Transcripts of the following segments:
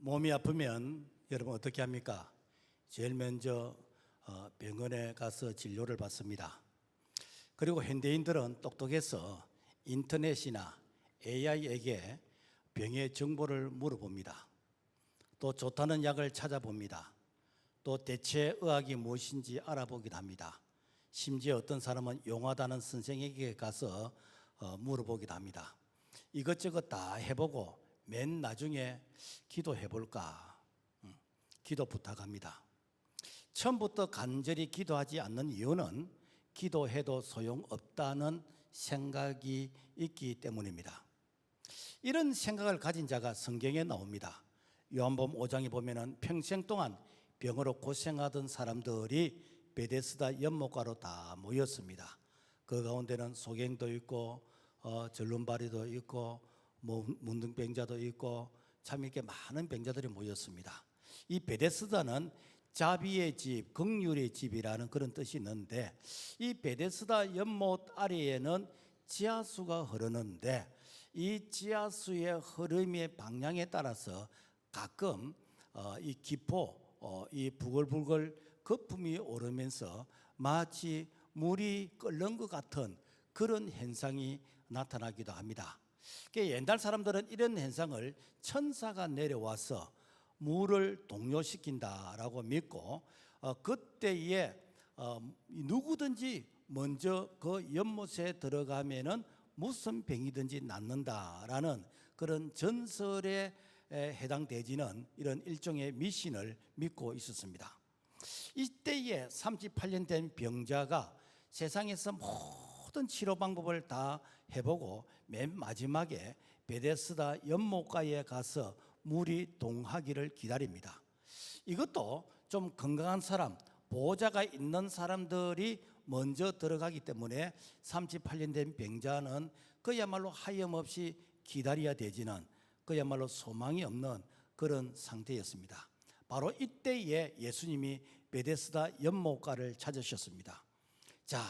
몸이 아프면 여러분 어떻게 합니까? 제일 먼저 병원에 가서 진료를 받습니다. 그리고 현대인들은 똑똑해서 인터넷이나 AI에게 병의 정보를 물어봅니다. 또 좋다는 약을 찾아봅니다. 또 대체 의학이 무엇인지 알아보기도 합니다. 심지어 어떤 사람은 용하다는 선생에게 가서 물어보기도 합니다. 이것저것 다 해보고 맨 나중에 기도해볼까? 기도 부탁합니다. 처음부터 간절히 기도하지 않는 이유는 기도해도 소용없다는 생각이 있기 때문입니다. 이런 생각을 가진 자가 성경에 나옵니다. 요한복음 5장에 보면은 평생 동안 병으로 고생하던 사람들이 베데스다 연못가로 다 모였습니다. 그 가운데는 소경도 있고 절름발이도 있고 문둥병자도 있고 참 이렇게 많은 병자들이 모였습니다. 이 베데스다는 자비의 집, 긍휼의 집이라는 그런 뜻이 있는데, 이 베데스다 연못 아래에는 지하수가 흐르는데 이 지하수의 흐름의 방향에 따라서 가끔 이 기포, 이 부글부글 거품이 오르면서 마치 물이 끓는 것 같은 그런 현상이 나타나기도 합니다. 옛날 사람들은 이런 현상을 천사가 내려와서 물을 동요시킨다라고 믿고 그때에 누구든지 먼저 그 연못에 들어가면은 무슨 병이든지 낫는다라는 그런 전설에 해당되지는 이런 일종의 미신을 믿고 있었습니다. 이때에 38년 된 병자가 세상에서 모든 치료 방법을 다 해보고 맨 마지막에 베데스다 연못가에 가서 물이 동하기를 기다립니다. 이것도 좀 건강한 사람, 보호자가 있는 사람들이 먼저 들어가기 때문에 38년 된 병자는 그야말로 하염없이 기다려야 되지는 그야말로 소망이 없는 그런 상태였습니다. 바로 이때에 예수님이 베데스다 연못가를 찾으셨습니다. 자,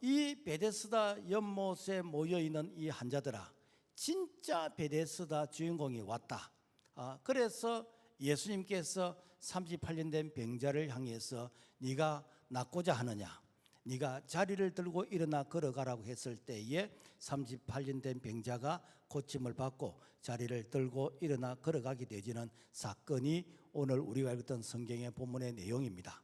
이 베데스다 연못에 모여있는 이 환자들아, 진짜 베데스다 주인공이 왔다. 그래서 예수님께서 38년 된 병자를 향해서 네가 낫고자 하느냐, 네가 자리를 들고 일어나 걸어가라고 했을 때에 38년 된 병자가 고침을 받고 자리를 들고 일어나 걸어가게 되지는 사건이 오늘 우리가 읽었던 성경의 본문의 내용입니다.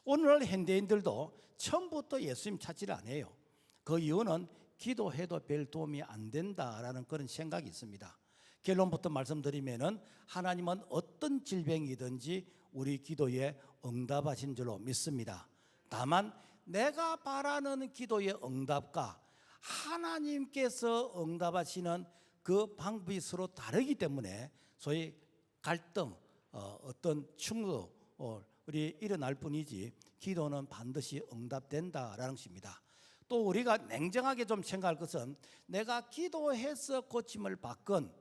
오늘날 현대인들도 처음부터 예수님 찾지를 않아요. 그 이유는 기도해도 별 도움이 안 된다라는 그런 생각이 있습니다. 결론부터 말씀드리면은 하나님은 어떤 질병이든지 우리 기도에 응답하신 줄로 믿습니다. 다만 내가 바라는 기도의 응답과 하나님께서 응답하시는 그 방법이 서로 다르기 때문에 소위 갈등, 어떤 충돌이 일어날 뿐이지 기도는 반드시 응답된다라는 것입니다. 또 우리가 냉정하게 좀 생각할 것은 내가 기도해서 고침을 받건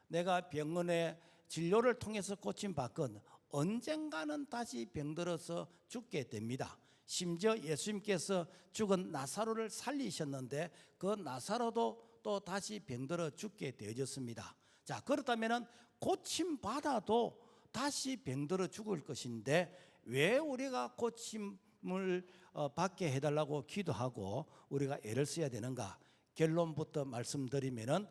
내가 병원의 진료를 통해서 고침받건 언젠가는 다시 병들어서 죽게 됩니다. 심지어 예수님께서 죽은 나사로를 살리셨는데 그 나사로도 또 다시 병들어 죽게 되어졌습니다. 자, 그렇다면 고침받아도 다시 병들어 죽을 것인데 왜 우리가 고침을 받게 해달라고 기도하고 우리가 애를 써야 되는가? 결론부터 말씀드리면은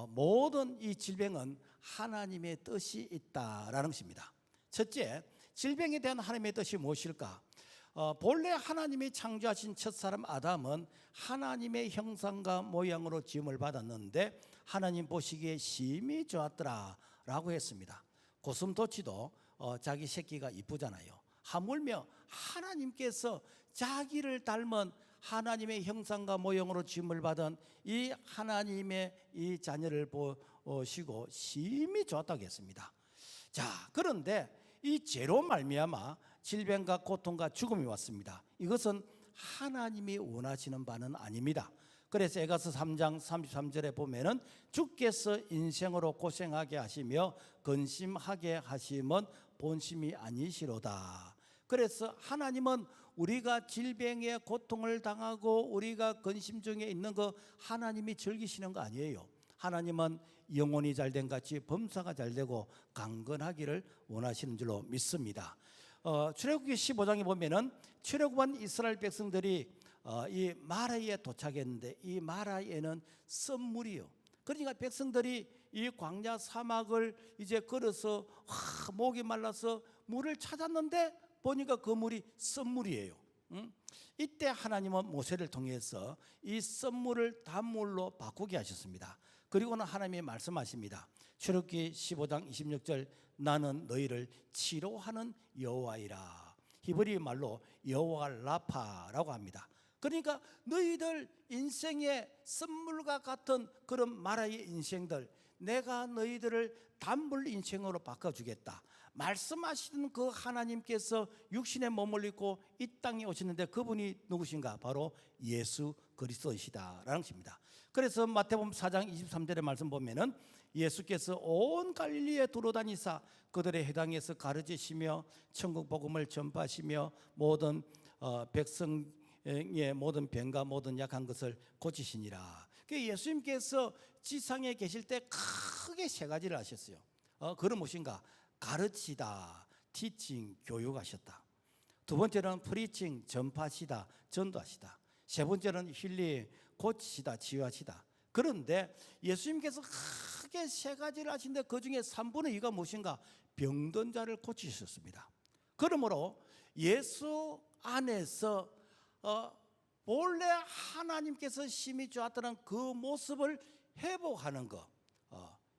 모든 이 질병은 하나님의 뜻이 있다라는 것입니다. 첫째, 질병에 대한 하나님의 뜻이 무엇일까? 본래 하나님이 창조하신 첫사람 아담은 하나님의 형상과 모양으로 지음을 받았는데 하나님 보시기에 심히 좋았더라 라고 했습니다. 고슴도치도 자기 새끼가 이쁘잖아요. 하물며 하나님께서 자기를 닮은 하나님의 형상과 모형으로 지음을 받은 이 하나님의 이 자녀를 보시고 심히 좋았다고 했습니다. 자, 그런데 이 죄로 말미암아 질병과 고통과 죽음이 왔습니다. 이것은 하나님이 원하시는 바는 아닙니다. 그래서 에가서 3장 33절에 보면은 주께서 인생으로 고생하게 하시며 근심하게 하심은 본심이 아니시로다. 그래서 하나님은 우리가 질병의 고통을 당하고 우리가 근심 중에 있는 거 하나님이 즐기시는 거 아니에요. 하나님은 영혼이 잘된 같이 범사가 잘되고 강건하기를 원하시는 줄로 믿습니다. 출애굽기 15장에 보면은 출애굽한 이스라엘 백성들이 이 마라에 도착했는데 이 마라에는 썸물이요. 그러니까 백성들이 이 광야 사막을 이제 걸어서 목이 말라서 물을 찾았는데 보니까 그 물이 썸물이에요. 이때 하나님은 모세를 통해서 이 썸물을 단물로 바꾸게 하셨습니다. 그리고는 하나님이 말씀하십니다. 출애굽기 15장 26절 나는 너희를 치료하는 여호와이라. 히브리 말로 여호와 라파라고 합니다. 그러니까 너희들 인생의 썸물과 같은 그런 마라의 인생들, 내가 너희들을 단물 인생으로 바꿔주겠다 말씀하시는 그 하나님께서 육신의 몸을 입고 이 땅에 오셨는데 그분이 누구신가? 바로 예수 그리스도이시다라는 것입니다. 그래서 마태복음 4장 23절의 말씀 보면은 예수께서 온 갈릴리에 두루다니사 그들의 해당에서 가르치시며 천국 복음을 전파하시며 모든 백성의 모든 병과 모든 약한 것을 고치시니라. 예수님께서 지상에 계실 때 크게 세 가지를 하셨어요. 그건 무엇인가? 가르치다, 티칭, 교육하셨다. 두 번째는 프리칭, 전파하시다, 전도하시다. 세 번째는 힐링, 고치시다, 치유하시다. 그런데 예수님께서 크게 세 가지를 하시는데 그 중에 3분의 2가 무엇인가? 병든 자를 고치셨습니다. 그러므로 예수 안에서 본래 하나님께서 심히 좋았던 그 모습을 회복하는 것,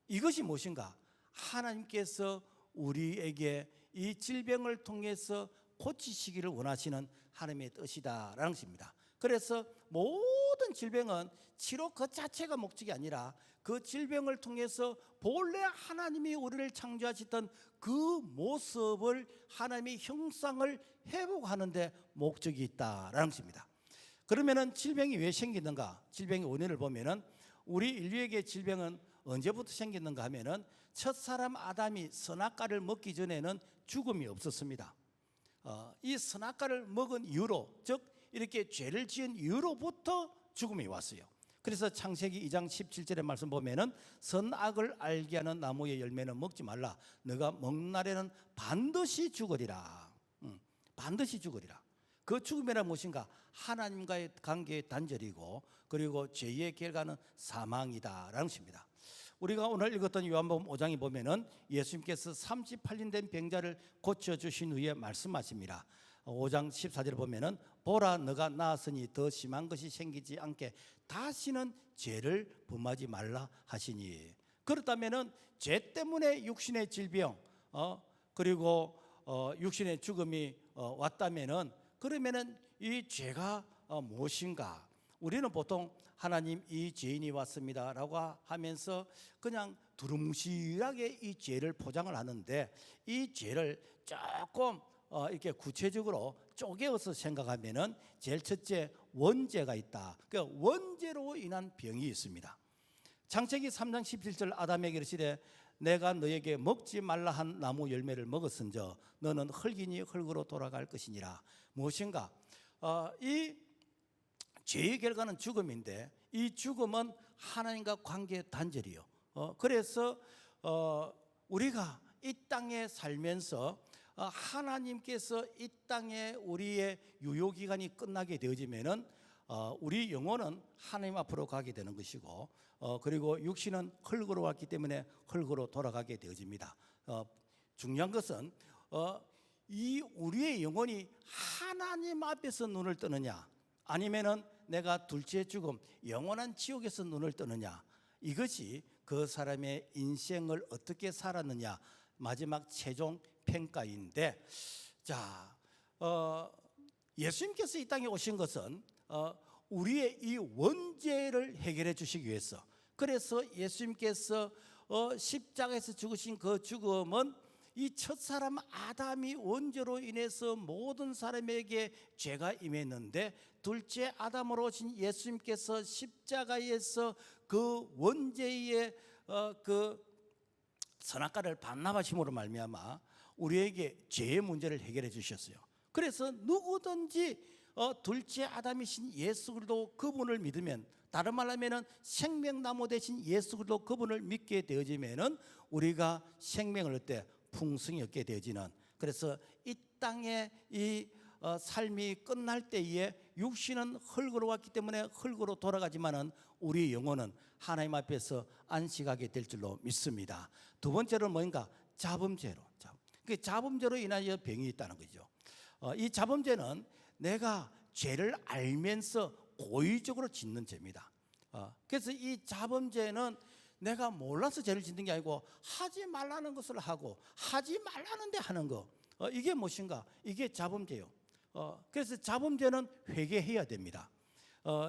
이것이 무엇인가? 하나님께서 우리에게 이 질병을 통해서 고치시기를 원하시는 하나님의 뜻이다라는 것입니다. 그래서 모든 질병은 치료 그 자체가 목적이 아니라 그 질병을 통해서 본래 하나님이 우리를 창조하셨던 그 모습을 하나님의 형상을 회복하는 데 목적이 있다라는 것입니다. 그러면은 질병이 왜 생기는가? 질병의 원인을 보면은 우리 인류에게 질병은 언제부터 생겼는가 하면은 첫사람 아담이 선악과를 먹기 전에는 죽음이 없었습니다. 이 선악과를 먹은 이후로, 즉 이렇게 죄를 지은 이후로부터 죽음이 왔어요. 그래서 창세기 2장 17절의 말씀 보면은 선악을 알게 하는 나무의 열매는 먹지 말라. 너가 먹는 날에는 반드시 죽으리라. 반드시 죽으리라. 그 죽음이란 무엇인가? 하나님과의 관계의 단절이고 그리고 죄의 결과는 사망이다라는 것입니다. 우리가 오늘 읽었던 요한복음 5장에 보면은 예수님께서 38년 된 병자를 고쳐주신 후에 말씀하십니다. 5장 14절에 보면은 보라 너가 나았으니 더 심한 것이 생기지 않게 다시는 죄를 범하지 말라 하시니. 그렇다면은 죄 때문에 육신의 질병 그리고 육신의 죽음이 왔다면은 그러면은 이 죄가 무엇인가? 우리는 보통 하나님 이 죄인이 왔습니다라고 하면서 그냥 두루뭉실하게 이 죄를 포장을 하는데 이 죄를 조금 이렇게 구체적으로 쪼개어서 생각하면은 제일 첫째 원죄가 있다. 그러니까 원죄로 인한 병이 있습니다. 창세기 3장 17절 아담에게 이르시되 내가 너에게 먹지 말라 한 나무 열매를 먹었은저 너는 흙이니 흙으로 돌아갈 것이니라. 무엇인가? 이 죄의 결과는 죽음인데 이 죽음은 하나님과 관계 단절이요. 그래서 우리가 이 땅에 살면서 하나님께서 이 땅에 우리의 유효기간이 끝나게 되어지면은 우리 영혼은 하나님 앞으로 가게 되는 것이고 그리고 육신은 흙으로 왔기 때문에 흙으로 돌아가게 되어집니다. 중요한 것은 이 우리의 영혼이 하나님 앞에서 눈을 뜨느냐 아니면은 내가 둘째 죽음 영원한 지옥에서 눈을 뜨느냐 이것이 그 사람의 인생을 어떻게 살았느냐 마지막 최종 평가인데 자 예수님께서 이 땅에 오신 것은 우리의 이 원죄를 해결해 주시기 위해서 그래서 예수님께서 십자가에서 죽으신 그 죽음은 이 첫사람 아담이 원죄로 인해서 모든 사람에게 죄가 임했는데 둘째 아담으로 오신 예수님께서 십자가에서 그 원죄의 그 선악과를 반납하심으로 말미암아 우리에게 죄의 문제를 해결해 주셨어요. 그래서 누구든지 둘째 아담이신 예수 그리스도 그분을 믿으면, 다른 말로 하면은 생명나무 대신 예수 그리스도 그분을 믿게 되어지면은 우리가 생명을 얻되 풍성히 얻게 되어지는, 그래서 이 땅의 이 삶이 끝날 때에 육신은 흙으로 왔기 때문에 흙으로 돌아가지만은 우리 영혼은 하나님 앞에서 안식하게 될 줄로 믿습니다. 두 번째로는 뭔가 자범죄로, 그 자범죄로 인하여 병이 있다는 거죠. 이 자범죄는 내가 죄를 알면서 고의적으로 짓는 죄입니다. 그래서 이 자범죄는 내가 몰라서 죄를 짓는 게 아니고 하지 말라는 것을 하고 하지 말라는데 하는 거, 이게 무엇인가? 이게 자범죄요. 그래서 자범죄는 회개해야 됩니다.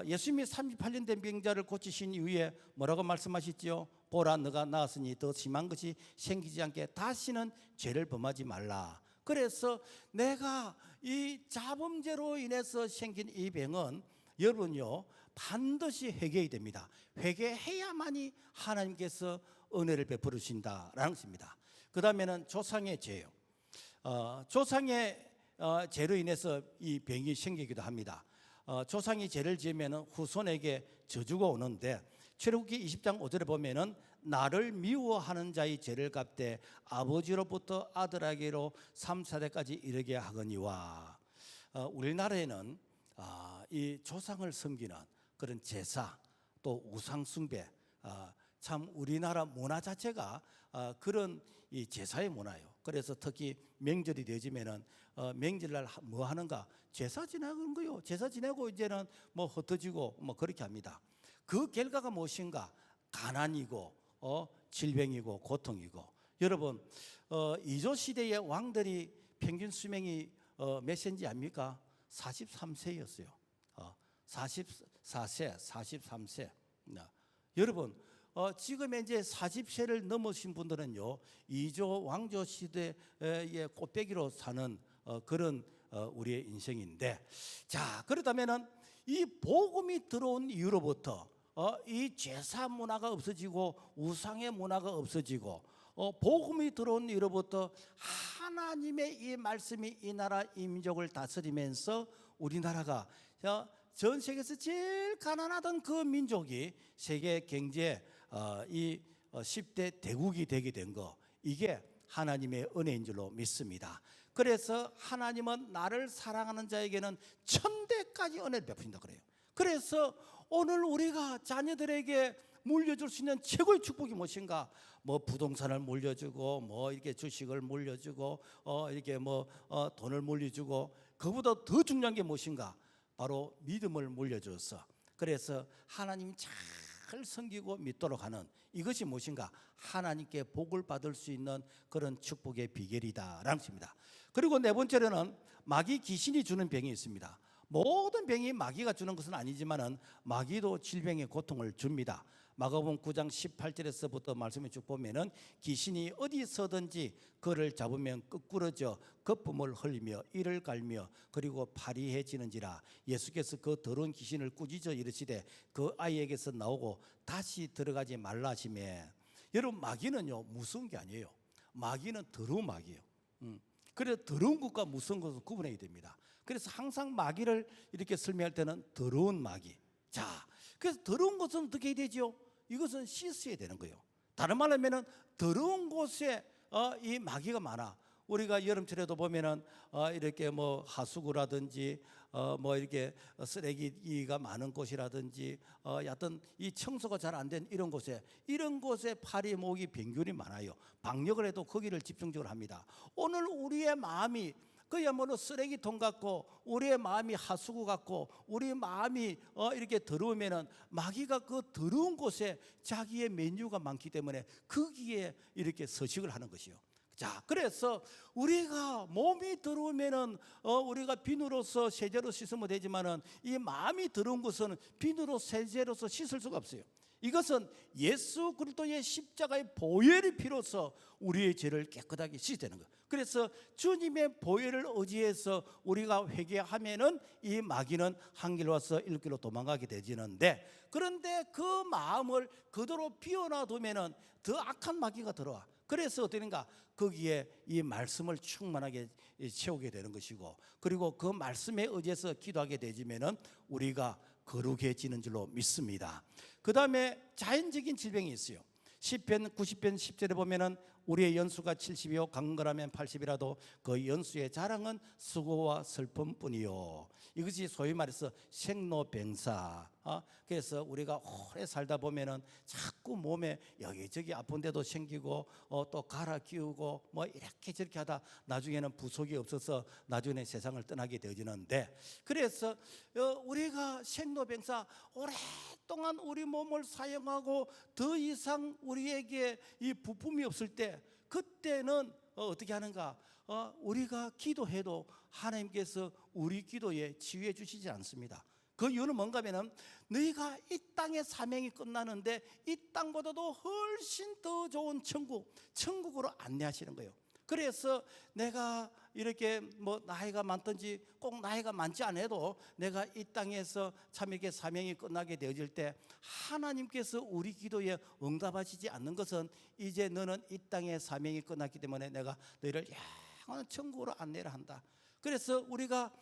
예수님이 38년 된 병자를 고치신 이후에 뭐라고 말씀하셨지요? 보라, 너가 나았으니 더 심한 것이 생기지 않게 다시는 죄를 범하지 말라. 그래서 내가 이 자범죄로 인해서 생긴 이 병은 여러분요 반드시 회개해야 됩니다. 회개해야만이 하나님께서 은혜를 베풀어 주신다라는 것입니다. 그 다음에는 조상의 죄요. 조상의 죄로 인해서 이 병이 생기기도 합니다. 조상이 죄를 지으면 후손에게 저주가 오는데, 출애굽기 20장 5절에 보면은 나를 미워하는 자의 죄를 갚되 아버지로부터 아들에게로 3, 4대까지 이르게 하거니와. 우리나라에는 이 조상을 섬기는 그런 제사, 또 우상 숭배, 참 우리나라 문화 자체가 그런 이 제사의 문화예요. 그래서 특히 명절이 되어지면은 명절날 뭐 하는가? 제사 지내는 거요. 제사 지내고 이제는 뭐 흩어지고 뭐 그렇게 합니다. 그 결과가 무엇인가? 가난이고 질병이고 고통이고. 여러분 이조 시대의 왕들이 평균 수명이 몇 세인지 압니까? 43세였어요. 44세, 43세. 여러분 지금 이제 40세를 넘으신 분들은요 이조 왕조 시대의 꽃배기로 사는 그런 우리의 인생인데, 자 그렇다면은 이 복음이 들어온 이후로부터 이 제사 문화가 없어지고 우상의 문화가 없어지고 복음이 들어온 이후로부터 하나님의 이 말씀이 이 나라 이 민족을 다스리면서 우리나라가 전 세계에서 제일 가난하던 그 민족이 세계 경제 이 10대 대국이 되게 된 거, 이게 하나님의 은혜인 줄로 믿습니다. 그래서 하나님은 나를 사랑하는 자에게는 천대까지 은혜를 베푸신다 그래요. 그래서 오늘 우리가 자녀들에게 물려줄 수 있는 최고의 축복이 무엇인가? 뭐 부동산을 물려주고 뭐 이렇게 주식을 물려주고 이렇게 뭐 돈을 물려주고, 그보다 더 중요한 게 무엇인가? 바로 믿음을 물려줘서, 그래서 하나님 잘 섬기고 믿도록 하는 이것이 무엇인가? 하나님께 복을 받을 수 있는 그런 축복의 비결이다라는 것입니다. 그리고 네 번째로는 마귀 귀신이 주는 병이 있습니다. 모든 병이 마귀가 주는 것은 아니지만은 마귀도 질병의 고통을 줍니다. 마가복음 9장 18절에서부터 말씀을 쭉 보면은 귀신이 어디서든지 그를 잡으면 끄꾸러져 거품을 흘리며 이를 갈며 그리고 파리해지는지라. 예수께서 그 더러운 귀신을 꾸짖어 이르시되 그 아이에게서 나오고 다시 들어가지 말라 하시매. 여러분 마귀는요 무서운 게 아니에요. 마귀는 더러운 마귀예요. 그래서 더러운 것과 무서운 것을 구분해야 됩니다. 그래서 항상 마귀를 이렇게 설명할 때는 더러운 마귀. 자, 그래서 더러운 것은 어떻게 해야 되죠? 이것은 씻어야 되는 거예요. 다른 말로 하면은 더러운 곳에 이 마귀가 많아. 우리가 여름철에도 보면은 이렇게 뭐 하수구라든지 뭐 이렇게 쓰레기가 많은 곳이라든지 여하튼 이 청소가 잘 안 된 이런 곳에 파리, 모기, 병균이 많아요. 방역을 해도 거기를 집중적으로 합니다. 오늘 우리의 마음이 그야말로 쓰레기통 같고 우리의 마음이 하수구 같고 우리 마음이 이렇게 더러우면은 마귀가 그 더러운 곳에 자기의 메뉴가 많기 때문에 거기에 이렇게 서식을 하는 것이요. 자, 그래서 우리가 몸이 더러우면은 우리가 비누로서 세제로 씻으면 되지만은 이 마음이 더러운 것은 비누로 세제로서 씻을 수가 없어요. 이것은 예수 그리스도의 십자가의 보혈의 피로서 우리의 죄를 깨끗하게 씻어내는 거예요. 그래서 주님의 보혈을 의지해서 우리가 회개하면은 이 마귀는 한 길로 와서 일길로 도망가게 되지는데, 그런데 그 마음을 그대로 비워놔두면은 더 악한 마귀가 들어와. 그래서 어떠는가? 거기에 이 말씀을 충만하게 채우게 되는 것이고, 그리고 그 말씀에 의지해서 기도하게 되지면은 우리가 거룩해지는 줄로 믿습니다. 그 다음에 자연적인 질병이 있어요. 시편 90편 10절에 보면은 우리의 연수가 70이요 강건하면 80이라도 그 연수의 자랑은 수고와 슬픔뿐이요. 이것이 소위 말해서 생로병사. 그래서 우리가 오래 살다 보면은 자꾸 몸에 여기저기 아픈 데도 생기고 또 갈아 끼우고 뭐 이렇게 저렇게 하다 나중에는 부속이 없어서 나중에 세상을 떠나게 되어지는데, 그래서 우리가 생로병사 오랫동안 우리 몸을 사용하고 더 이상 우리에게 이 부품이 없을 때, 그때는 어떻게 하는가? 우리가 기도해도 하나님께서 우리 기도에 치유해 주시지 않습니다. 그 이유는 뭔가 하면은 너희가 이 땅의 사명이 끝나는데 이 땅보다도 훨씬 더 좋은 천국으로 안내하시는 거예요. 그래서 내가 이렇게 뭐 나이가 많든지 꼭 나이가 많지 않아도 내가 이 땅에서 참 이렇게 사명이 끝나게 되어질 때 하나님께서 우리 기도에 응답하시지 않는 것은 이제 너는 이 땅의 사명이 끝났기 때문에 내가 너희를 영원한 천국으로 안내를 한다. 그래서 우리가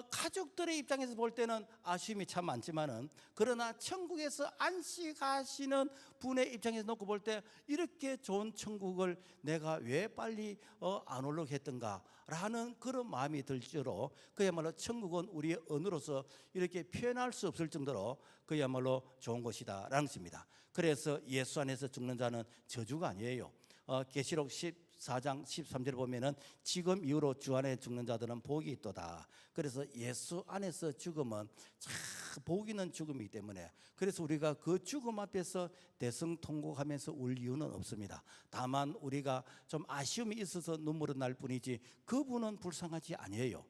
가족들의 입장에서 볼 때는 아쉬움이 참 많지만은, 그러나 천국에서 안식하시는 분의 입장에서 놓고 볼 때 이렇게 좋은 천국을 내가 왜 빨리 안 오려고 했던가라는 그런 마음이 들 정도로, 그야말로 천국은 우리의 언어로서 이렇게 표현할 수 없을 정도로 그야말로 좋은 곳이다라는 것입니다. 그래서 예수 안에서 죽는 자는 저주가 아니에요. 계시록 14장 13절에 보면은 지금 이후로 주 안에 죽는 자들은 복이 있도다. 그래서 예수 안에서 죽음은 참 복 있는 죽음이기 때문에, 그래서 우리가 그 죽음 앞에서 대성통곡하면서 울 이유는 없습니다. 다만 우리가 좀 아쉬움이 있어서 눈물은 날 뿐이지 그분은 불쌍하지 아니에요.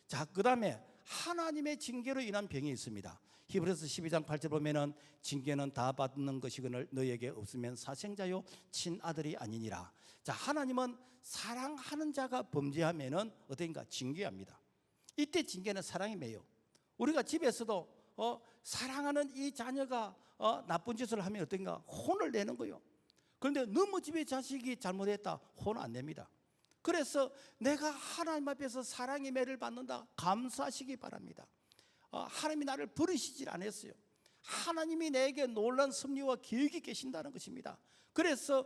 자, 그 다음에 하나님의 징계로 인한 병이 있습니다. 히브리서 12장 8절 보면은 징계는 다 받는 것이거늘 너희에게 없으면 사생자요 친아들이 아니니라. 자, 하나님은 사랑하는 자가 범죄하면은 어떤가? 징계합니다. 이때 징계는 사랑이 매요. 우리가 집에서도 사랑하는 이 자녀가 나쁜 짓을 하면 어떤가? 혼을 내는 거예요. 그런데 너무 집에 자식이 잘못했다, 혼 안 냅니다. 그래서 내가 하나님 앞에서 사랑의 매를 받는다, 감사하시기 바랍니다. 하나님이 나를 버리시질 않았어요. 하나님이 내게 놀라운 섭리와 계획이 계신다는 것입니다. 그래서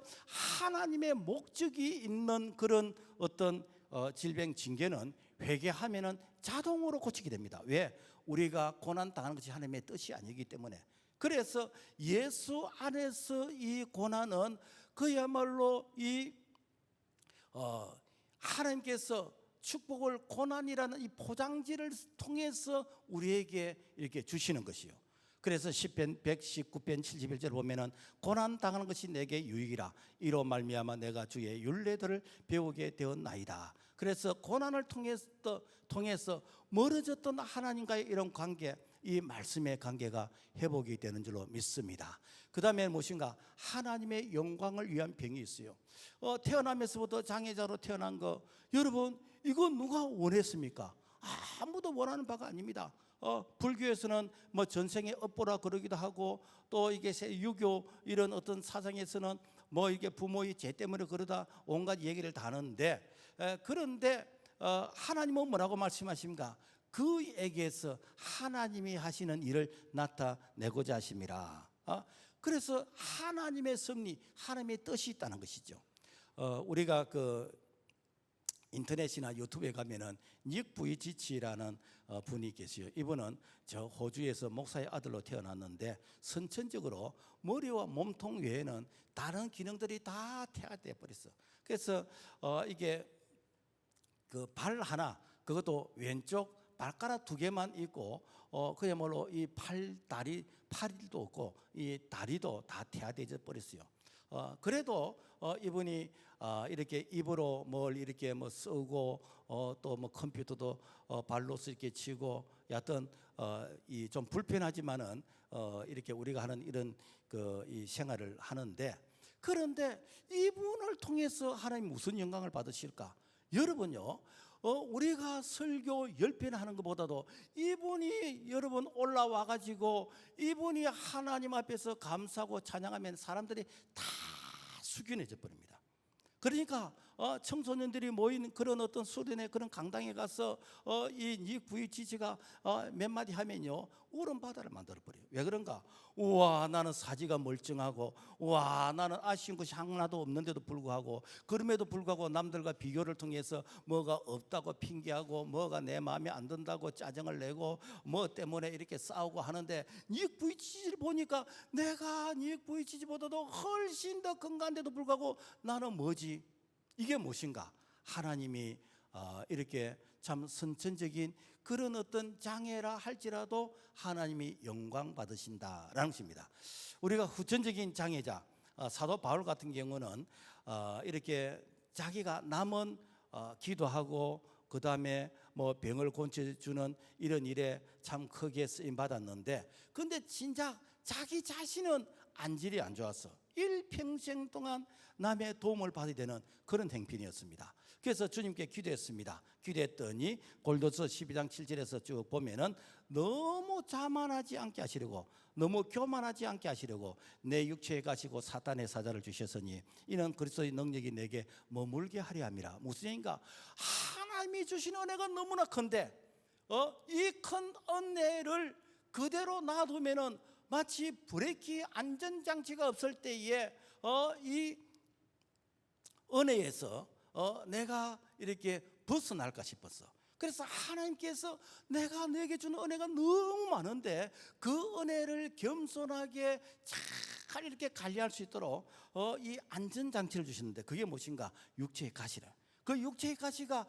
하나님의 목적이 있는 그런 어떤 질병 징계는 회개하면은 자동으로 고치게 됩니다. 왜? 우리가 고난 당하는 것이 하나님의 뜻이 아니기 때문에. 그래서 예수 안에서 이 고난은 그야말로 이 하나님께서 축복을 고난이라는 이 포장지를 통해서 우리에게 이렇게 주시는 것이요. 그래서 시편 119편 71절 보면은 고난 당하는 것이 내게 유익이라 이로 말미암아 내가 주의 율례들을 배우게 되었나이다. 그래서 고난을 통해서 멀어졌던 하나님과의 이런 관계, 이 말씀의 관계가 회복이 되는 줄로 믿습니다. 그 다음에 무엇인가? 하나님의 영광을 위한 병이 있어요. 태어나면서부터 장애자로 태어난 거, 여러분 이거 누가 원했습니까? 아무도 원하는 바가 아닙니다. 불교에서는 뭐 전생에 업보라 그러기도 하고, 또 이게 유교 이런 어떤 사상에서는 뭐 이게 부모의 죄 때문에 그러다 온갖 얘기를 다 하는데, 그런데 하나님은 뭐라고 말씀하십니까? 그에게서 하나님이 하시는 일을 나타내고자 하심이라. 그래서 하나님의 섭리, 하나님의 뜻이 있다는 것이죠. 우리가 그 인터넷이나 유튜브에 가면은 닉 부이치치라는 분이 계세요. 이분은 저 호주에서 목사의 아들로 태어났는데 선천적으로 머리와 몸통 외에는 다른 기능들이 다 퇴화돼 버렸어. 그래서 이게 그 발 하나, 그것도 왼쪽 발가락 2개만 있고 그야말로 이 팔도 없고 이 다리도 다 퇴화되어 버렸어요. 그래도 이분이 이렇게 입으로 뭘 이렇게 뭐 쓰고 또 뭐 컴퓨터도 발로서 이렇게 치고, 여하튼 이 좀 불편하지만은 이렇게 우리가 하는 이런 그 이 생활을 하는데, 그런데 이분을 통해서 하나님 무슨 영광을 받으실까? 여러분요, 우리가 설교 10편 하는 것보다도 이분이 여러분 올라와 가지고 이분이 하나님 앞에서 감사하고 찬양하면 사람들이 다 숙연해져 버립니다. 그러니까 청소년들이 모인 그런 어떤 수련회 그런 강당에 가서 이 구이지지가 몇 마디 하면요 울음바다를 만들어버려요. 왜 그런가? 우와, 나는 사지가 멀쩡하고, 우와, 나는 아쉬운 것이 하나도 없는데도 불구하고, 그럼에도 불구하고 남들과 비교를 통해서 뭐가 없다고 핑계하고, 뭐가 내 마음에 안 든다고 짜증을 내고, 뭐 때문에 이렇게 싸우고 하는데, 이 구이지지를 보니까 내가 이 구이지지보다도 훨씬 더 건강한데도 불구하고 나는 뭐지? 이게 무엇인가? 하나님이 이렇게 참 선천적인 그런 어떤 장애라 할지라도 하나님이 영광 받으신다라는 것입니다. 우리가 후천적인 장애자 사도 바울 같은 경우는 이렇게 자기가 남은 기도하고 그 다음에 뭐 병을 고쳐주는 이런 일에 참 크게 쓰임 받았는데, 근데 진짜 자기 자신은 안질이 안 좋았어. 일평생 동안 남의 도움을 받아야 되는 그런 행편이었습니다. 그래서 주님께 기도했습니다. 기도했더니 골로새 12장 7절에서 쭉 보면은 너무 자만하지 않게 하시려고, 너무 교만하지 않게 하시려고 내 육체에 가시고 사탄의 사자를 주셨으니 이는 그리스도의 능력이 내게 머물게 하려 함이라. 무슨 얘기인가? 하나님이 주신 은혜가 너무나 큰데 이 큰 은혜를 그대로 놔두면은 마치 브레이크 안전장치가 없을 때에 이 은혜에서 내가 이렇게 벗어날까 싶었어. 그래서 하나님께서 내가 내게 준 은혜가 너무 많은데 그 은혜를 겸손하게 잘 이렇게 관리할 수 있도록 이 안전장치를 주시는데, 그게 무엇인가? 육체의 가시라. 그 육체의 가시가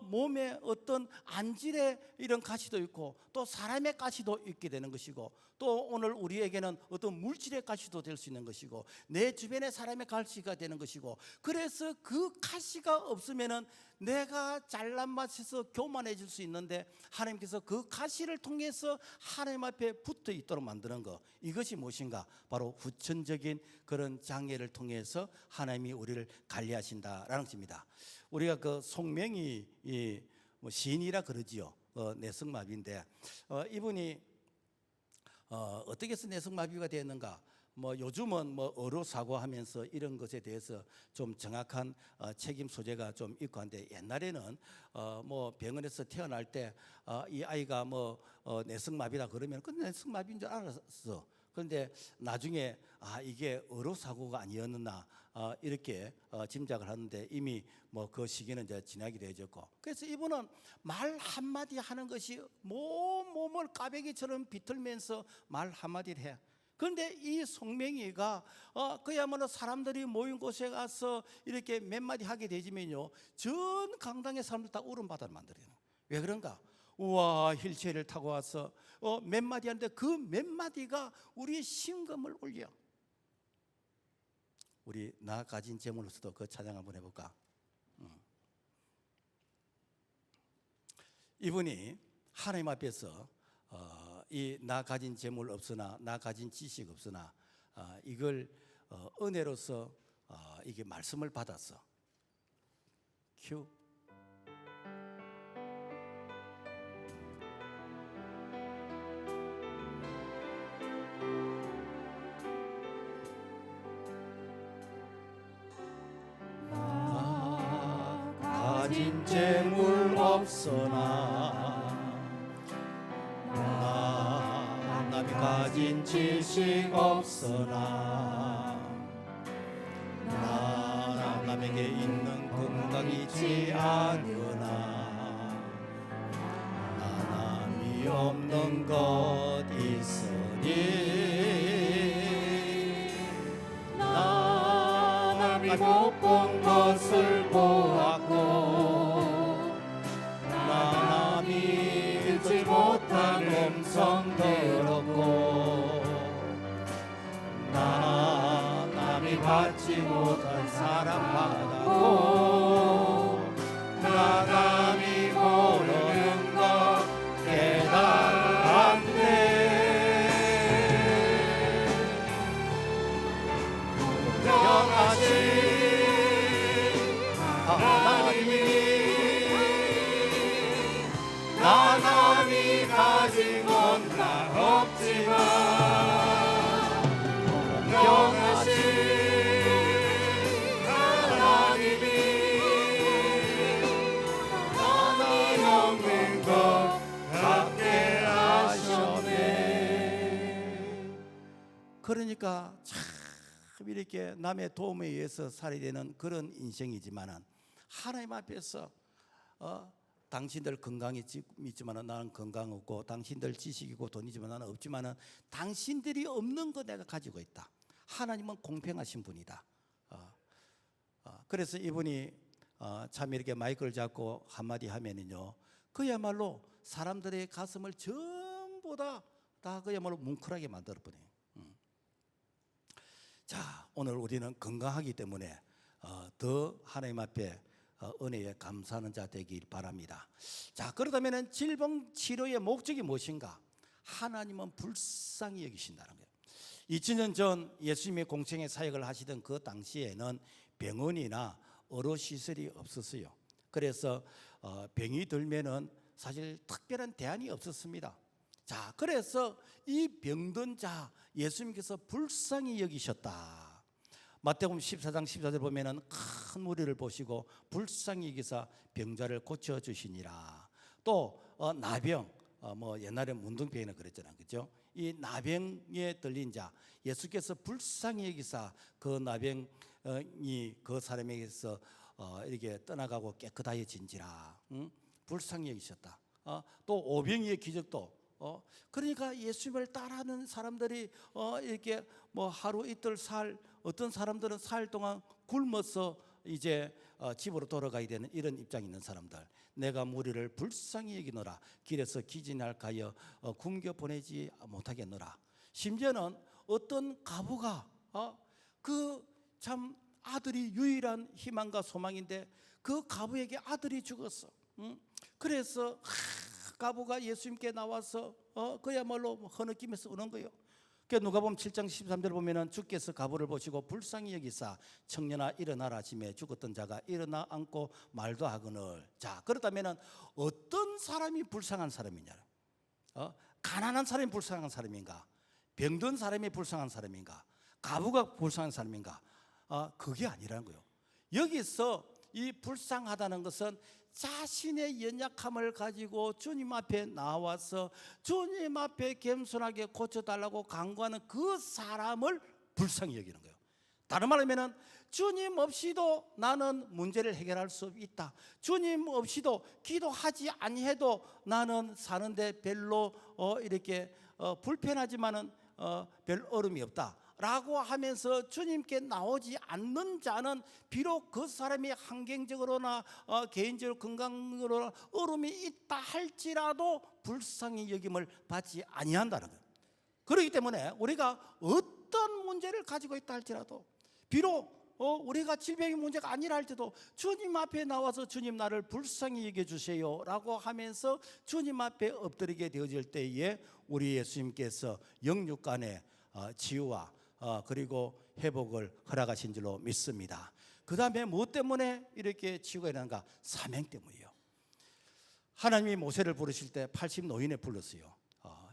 몸에 어떤 안질의 이런 가시도 있고, 또 사람의 가시도 있게 되는 것이고, 또 오늘 우리에게는 어떤 물질의 가시도 될 수 있는 것이고, 내 주변의 사람의 가시가 되는 것이고, 그래서 그 가시가 없으면은 내가 잘난 맛에서 교만해질 수 있는데, 하나님께서 그 가시를 통해서 하나님 앞에 붙어 있도록 만드는 것, 이것이 무엇인가? 바로 후천적인 그런 장애를 통해서 하나님이 우리를 관리하신다라는 것입니다. 우리가 그 송명이 뭐 시인이라 그러지요. 내성마비인데 이분이 어떻게 해서 내성마비가 되었는가? 뭐 요즘은 뭐 어로사고하면서 이런 것에 대해서 좀 정확한 책임 소재가 좀 있고 한데, 옛날에는 뭐 병원에서 태어날 때 이 아이가 뭐 내성마비라 그러면 그 내성마비인 줄 알았어. 그런데 나중에 이게 어로사고가 아니었나 이렇게 짐작을 하는데, 이미 뭐 그 시기는 이제 지나게 되어졌고, 그래서 이분은 말 한마디 하는 것이 몸을 까베기처럼 비틀면서 말 한마디를 해. 그런데 이 송명이가 그야말로 사람들이 모인 곳에 가서 이렇게 몇 마디 하게 되지면요, 전 강당의 사람들 다 울음바다를 만들어요. 왜 그런가? 우와, 휠체어를 타고 와서 몇 마디 하는데 그 몇 마디가 우리의 심금을 울려. 우리 나 가진 재물로서도 그 찬양 한번 해볼까? 이분이 하나님 앞에서 이 나 가진 재물 없으나 나 가진 지식 없으나 이걸 은혜로서 이게 말씀을 받았어. 큐. 가진 재물 없으나 남이 가진 지식 없으나 남에게 있는 건강 있지 않으나 남이 없는 것 있으니 남이 못 본 것을 보았고 남이 읽지 못한 음성 들었고 남이 받지 못한 사랑 받았고 남이 모르는 것 깨달았네. 영하신 하나님이 남이 가진 건 다 없지만 영하신 하나님이 그러니까 참 이렇게 남의 도움에 의해서 살아야 되는 그런 인생이지만은 하나님 앞에서 당신들 건강이 있지만은 나는 건강 없고, 당신들 지식이고 돈이지만 나는 없지만은 당신들이 없는 거 내가 가지고 있다. 하나님은 공평하신 분이다. 그래서 이분이 참 이렇게 마이크를 잡고 한마디 하면은요, 그야말로 사람들의 가슴을 전부 다 그야말로 뭉클하게 만들어 버려요. 자, 오늘 우리는 건강하기 때문에 더 하나님 앞에 은혜에 감사하는 자 되길 바랍니다. 자, 그렇다면 질병 치료의 목적이 무엇인가? 하나님은 불쌍히 여기신다는 거예요. 2000년 전 예수님의 공생의 사역을 하시던 그 당시에는 병원이나 의료시설이 없었어요. 그래서 병이 들면은 사실 특별한 대안이 없었습니다. 자, 그래서 이 병든 자 예수님께서 불쌍히 여기셨다. 마태복음 14장 14절 보면은 큰 무리를 보시고 불쌍히 여기사 병자를 고쳐 주시니라. 또 나병, 뭐 옛날에 문둥병이나 그랬잖아요, 그렇죠? 이 나병에 들린 자 예수께서 불쌍히 여기사 그 나병이 그 사람에게서 이렇게 떠나가고 깨끗하여진지라. 불쌍히 여기셨다. 또 오병이의 기적도 그러니까 예수님을 따라하는 사람들이 이렇게 뭐 하루 이틀 어떤 사람들은 사흘 동안 굶어서 이제 집으로 돌아가야 되는 이런 입장에 있는 사람들, 내가 무리를 불쌍히 여기노라, 길에서 기진할까여 굶겨 보내지 못하겠노라. 심지어는 어떤 가부가 그 참 아들이 유일한 희망과 소망인데 그 가부에게 아들이 죽었어. 그래서 가부가 예수님께 나와서 그야말로 허느끼면서 우는 거예요. 그 누가복음 7장 13절 보면은 주께서 가부를 보시고 불쌍히 여기사 청년아 일어나라 하시매 죽었던 자가 일어나 앉고 말도 하거늘. 자, 그렇다면은 어떤 사람이 불쌍한 사람이냐? 가난한 사람이 불쌍한 사람인가? 병든 사람이 불쌍한 사람인가? 가부가 불쌍한 사람인가? 그게 아니라는 거예요. 여기서 이 불쌍하다는 것은 자신의 연약함을 가지고 주님 앞에 나와서 주님 앞에 겸손하게 고쳐달라고 간구하는 그 사람을 불쌍히 여기는 거예요. 다른 말로 하면 주님 없이도 나는 문제를 해결할 수 있다. 주님 없이도 기도하지 아니해도 나는 사는데 별로 이렇게 불편하지만은 별 어려움이 없다 라고 하면서 주님께 나오지 않는 자는 비록 그 사람이 환경적으로나 개인적으로 건강으로나 어려움이 있다 할지라도 불쌍히 여김을 받지 아니한다는 거예요. 그렇기 때문에 우리가 어떤 문제를 가지고 있다 할지라도, 비록 우리가 질병의 문제가 아니라 할지라도 주님 앞에 나와서 주님 나를 불쌍히 여겨주세요 라고 하면서 주님 앞에 엎드리게 되어질 때에 우리 예수님께서 영육간의 치유와 그리고 회복을 허락하신 줄로 믿습니다. 그 다음에 무엇 때문에 이렇게 치유가 일어나는가? 사명 때문이에요. 하나님이 모세를 부르실 때 80노인에 불렀어요.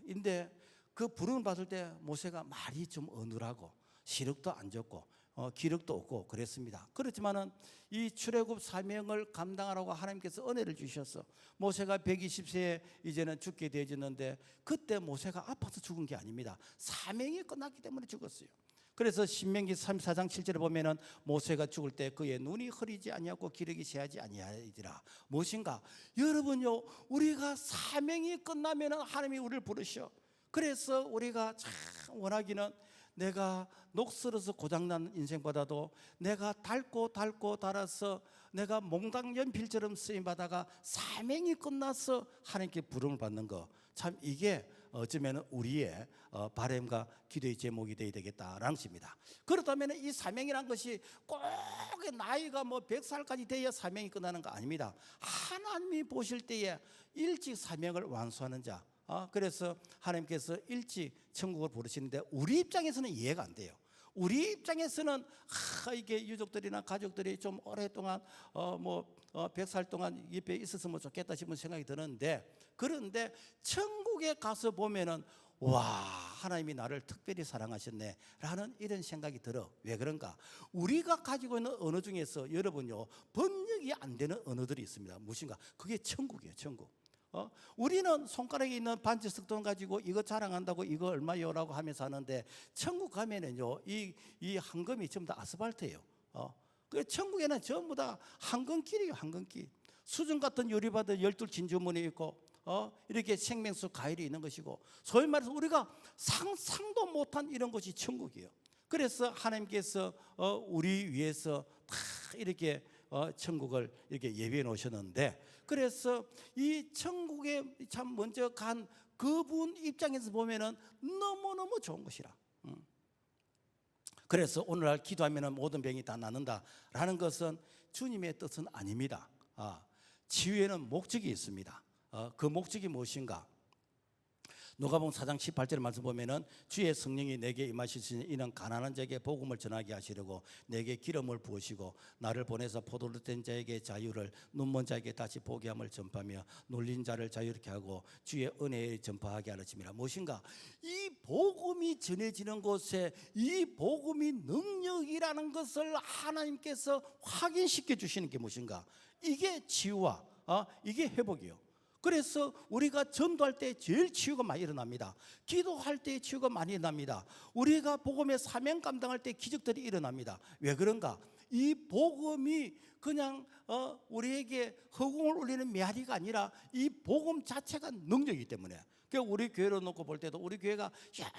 근데 그 부름을 받을 때 모세가 말이 좀 어눌하고 시력도 안 좋고 기력도 없고 그랬습니다. 그렇지만은 이 출애굽 사명을 감당하라고 하나님께서 은혜를 주셔서 모세가 120세에 이제는 죽게 되어졌는데, 그때 모세가 아파서 죽은 게 아닙니다. 사명이 끝났기 때문에 죽었어요. 그래서 신명기 34장 7절에 보면은 모세가 죽을 때 그의 눈이 흐리지 아니하고 기력이 쇠하지 아니하리라. 무엇인가? 여러분요, 우리가 사명이 끝나면은 하나님이 우리를 부르셔. 그래서 우리가 참 원하기는 내가 녹슬어서 고장난 인생보다도 내가 닳고 닳아서 내가 몽당 연필처럼 쓰임받다가 사명이 끝나서 하나님께 부름을 받는 거, 참 이게 어쩌면 우리의 바람과 기도의 제목이 되어야 되겠다라는 것입니다. 그렇다면 이 사명이라는 것이 꼭 나이가 뭐 100살까지 돼야 사명이 끝나는 거 아닙니다. 하나님이 보실 때에 일찍 사명을 완수하는 자, 그래서 하나님께서 일찍 천국을 부르시는데 우리 입장에서는 이해가 안 돼요. 우리 입장에서는 이게 유족들이나 가족들이 좀 오랫동안 100살 동안 옆에 있었으면 좋겠다 싶은 생각이 드는데, 그런데 천국에 가서 보면은 와, 하나님이 나를 특별히 사랑하셨네 라는 이런 생각이 들어. 왜 그런가? 우리가 가지고 있는 언어 중에서 여러분요, 번역이 안 되는 언어들이 있습니다. 무엇인가? 그게 천국이에요. 천국. 우리는 손가락에 있는 반지 석돈 가지고 이거 자랑한다고 이거 얼마요라고 하면서 하는데 천국 가면은요 이 황금이 전부 다 아스팔트예요. 그 천국에는 전부 다 황금길이에요. 황금길. 수정 같은 유리바들 12 진주문이 있고 이렇게 생명수 가일이 있는 것이고, 소위 말해서 우리가 상상도 못한 이런 것이 천국이에요. 그래서 하나님께서 우리 위해서 다 이렇게 천국을 이렇게 예비해 놓으셨는데, 그래서 이 천국에 참 먼저 간 그분 입장에서 보면은 너무너무 좋은 것이라. 그래서 오늘날 기도하면 모든 병이 다 낫는다라는 것은 주님의 뜻은 아닙니다. 치유에는 목적이 있습니다. 그 목적이 무엇인가? 누가복음 4장 18절 말씀 보면은 주의 성령이 내게 임하시니 이는 가난한 자에게 복음을 전하게 하시려고 내게 기름을 부으시고 나를 보내서 포도로 된 자에게 자유를, 눈먼 자에게 다시 보게 함을 전파하며 놀린 자를 자유롭게 하고 주의 은혜를 전파하게 하느니라. 무엇인가? 이 복음이 전해지는 곳에 이 복음이 능력이라는 것을 하나님께서 확인시켜 주시는 게 무엇인가? 이게 치유와 이게 회복이에요. 그래서 우리가 전도할 때 제일 치유가 많이 일어납니다. 기도할 때 치유가 많이 일어납니다. 우리가 복음의 사명 감당할 때 기적들이 일어납니다. 왜 그런가? 이 복음이 그냥 우리에게 허공을 울리는 메아리가 아니라 이 복음 자체가 능력이기 때문에, 우리 교회로 놓고 볼 때도 우리 교회가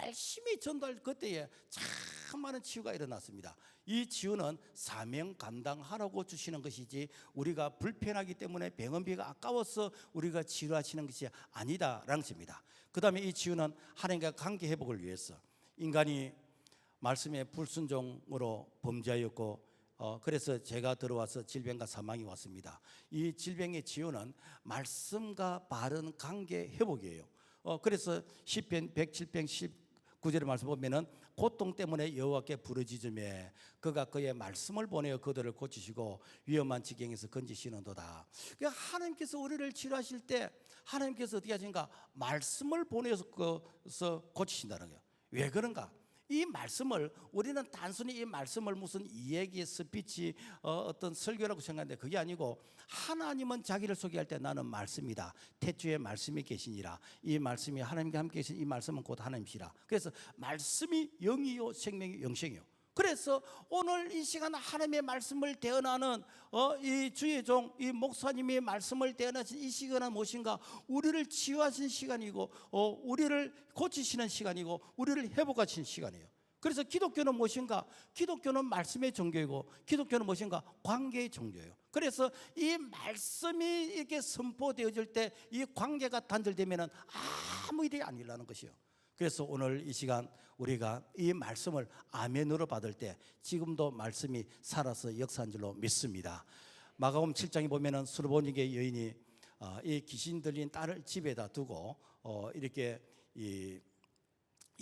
열심히 전도할 그때에 참 많은 치유가 일어났습니다. 이 치유는 사명 감당하라고 주시는 것이지 우리가 불편하기 때문에 병원비가 아까워서 우리가 치료하시는 것이 아니다라는 것입니다. 그 다음에 이 치유는 하나님과 관계 회복을 위해서, 인간이 말씀에 불순종으로 범죄하였고 그래서 제가 들어와서 질병과 사망이 왔습니다. 이 질병의 치유는 말씀과 바른 관계 회복이에요. 그래서 시편 107편 19절의 말씀 보면은 고통 때문에 여호와께 부르짖으매 그가 그의 말씀을 보내어 그들을 고치시고 위험한 지경에서 건지시는도다. 그러니까 하나님께서 우리를 치료하실 때 하나님께서 어떻게 하신가? 말씀을 보내서 고치신다는 거예요. 왜 그런가? 이 말씀을 우리는 단순히 이 말씀을 무슨 이야기 스피치 어떤 설교라고 생각하는데 그게 아니고, 하나님은 자기를 소개할 때 나는 말씀이다. 태초에 말씀이 계시니라. 이 말씀이 하나님과 함께 계신 이 말씀은 곧 하나님이시라. 그래서 말씀이 영이요 생명이 영생이요. 그래서 오늘 이 시간 하나님의 말씀을 대언하는 이 주의 종, 이 목사님의 말씀을 대언하신 이 시간은 무엇인가? 우리를 치유하신 시간이고 우리를 고치시는 시간이고 우리를 회복하시는 시간이에요. 그래서 기독교는 무엇인가? 기독교는 말씀의 종교이고 기독교는 무엇인가? 관계의 종교예요. 그래서 이 말씀이 이렇게 선포되어질 때 이 관계가 단절되면 아무 일이 안 일어나는 것이요. 그래서 오늘 이 시간 우리가 이 말씀을 아멘으로 받을 때 지금도 말씀이 살아서 역사한 줄로 믿습니다. 마가복음 7장에 보면은 수르보니게 여인이 이 귀신 들린 딸을 집에다 두고 이렇게 이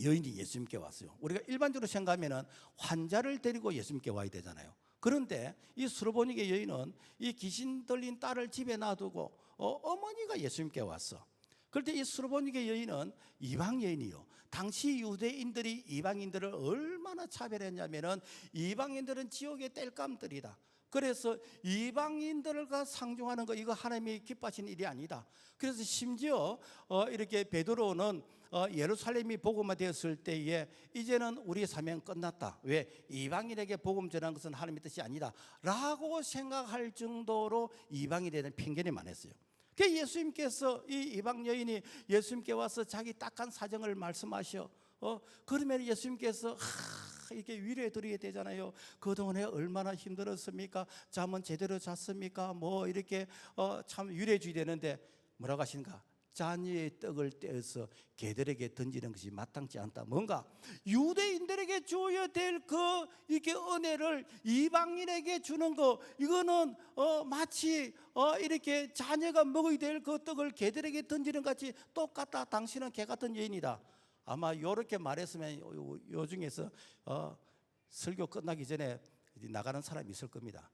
여인이 예수님께 왔어요. 우리가 일반적으로 생각하면은 환자를 데리고 예수님께 와야 되잖아요. 그런데 이 수르보니게 여인은 이 귀신 들린 딸을 집에 놔두고 어머니가 예수님께 왔어. 그런데 이 수르보니게 여인은 이방 여인이요. 당시 유대인들이 이방인들을 얼마나 차별했냐면은 이방인들은 지옥의 땔감들이다. 그래서 이방인들과 상종하는 거 이거 하나님이 기뻐하시는 일이 아니다. 그래서 심지어 이렇게 베드로는 예루살렘이 복음화 되었을 때에 이제는 우리의 사명 끝났다. 왜? 이방인에게 복음 전하는 것은 하나님의 뜻이 아니다 라고 생각할 정도로 이방인에 대한 편견이 많았어요. 그 예수님께서 이 이방 여인이 예수님께 와서 자기 딱한 사정을 말씀하셔. 그러면 예수님께서 이렇게 위로해 드리게 되잖아요. 그동안에 얼마나 힘들었습니까? 잠은 제대로 잤습니까? 뭐 이렇게 참 위로해 주야 되는데 뭐라고 하시는가? 자녀의 떡을 떼어서 개들에게 던지는 것이 마땅치 않다. 뭔가 유대인들에게 줘야 될 이게 은혜를 이방인에게 주는 거, 이거는 마치 이렇게 자녀가 먹어야 될 그 떡을 개들에게 던지는 것 같이 똑같다. 당신은 개 같은 여인이다. 아마 이렇게 말했으면 요 중에서 설교 끝나기 전에 나가는 사람이 있을 겁니다.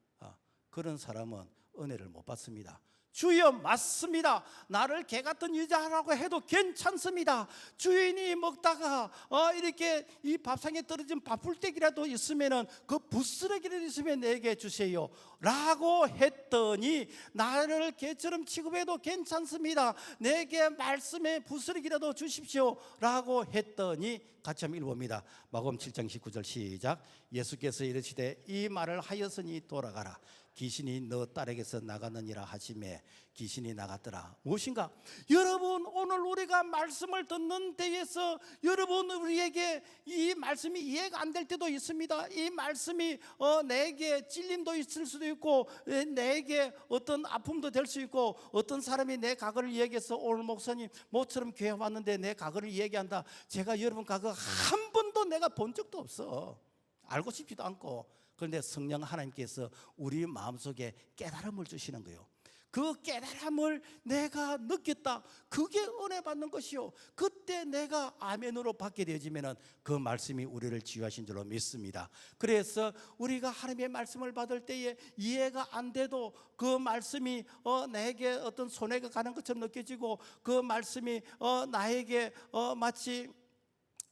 그런 사람은 은혜를 못 받습니다. 주여, 맞습니다. 나를 개같은 여자라고 해도 괜찮습니다. 주인이 먹다가 이렇게 이 밥상에 떨어진 밥풀떼기라도 있으면은 그 부스러기라도 있으면 내게 주세요 라고 했더니, 나를 개처럼 취급해도 괜찮습니다, 내게 말씀의 부스러기라도 주십시오 라고 했더니, 같이 한번 읽어봅니다. 마가복음 7장 19절 시작. 예수께서 이르시되 이 말을 하였으니 돌아가라, 귀신이 너 딸에게서 나가느니라 하시매 귀신이 나갔더라. 무엇인가? 여러분, 오늘 우리가 말씀을 듣는 데에서 여러분, 우리에게 이 말씀이 이해가 안 될 때도 있습니다. 이 말씀이 내게 찔림도 있을 수도 있고, 내게 어떤 아픔도 될 수 있고, 어떤 사람이 내 과거를 얘기해서 오늘 목사님 모처럼 교회 왔는데 내 과거를 얘기한다. 제가 여러분 과거 한 번도 내가 본 적도 없어. 알고 싶지도 않고. 그런데 성령 하나님께서 우리 마음속에 깨달음을 주시는 거예요. 그 깨달음을 내가 느꼈다, 그게 은혜 받는 것이요. 그때 내가 아멘으로 받게 되어지면 그 말씀이 우리를 치유하신 줄로 믿습니다. 그래서 우리가 하나님의 말씀을 받을 때에 이해가 안 돼도 그 말씀이 내게 어떤 손해가 가는 것처럼 느껴지고, 그 말씀이 나에게 마치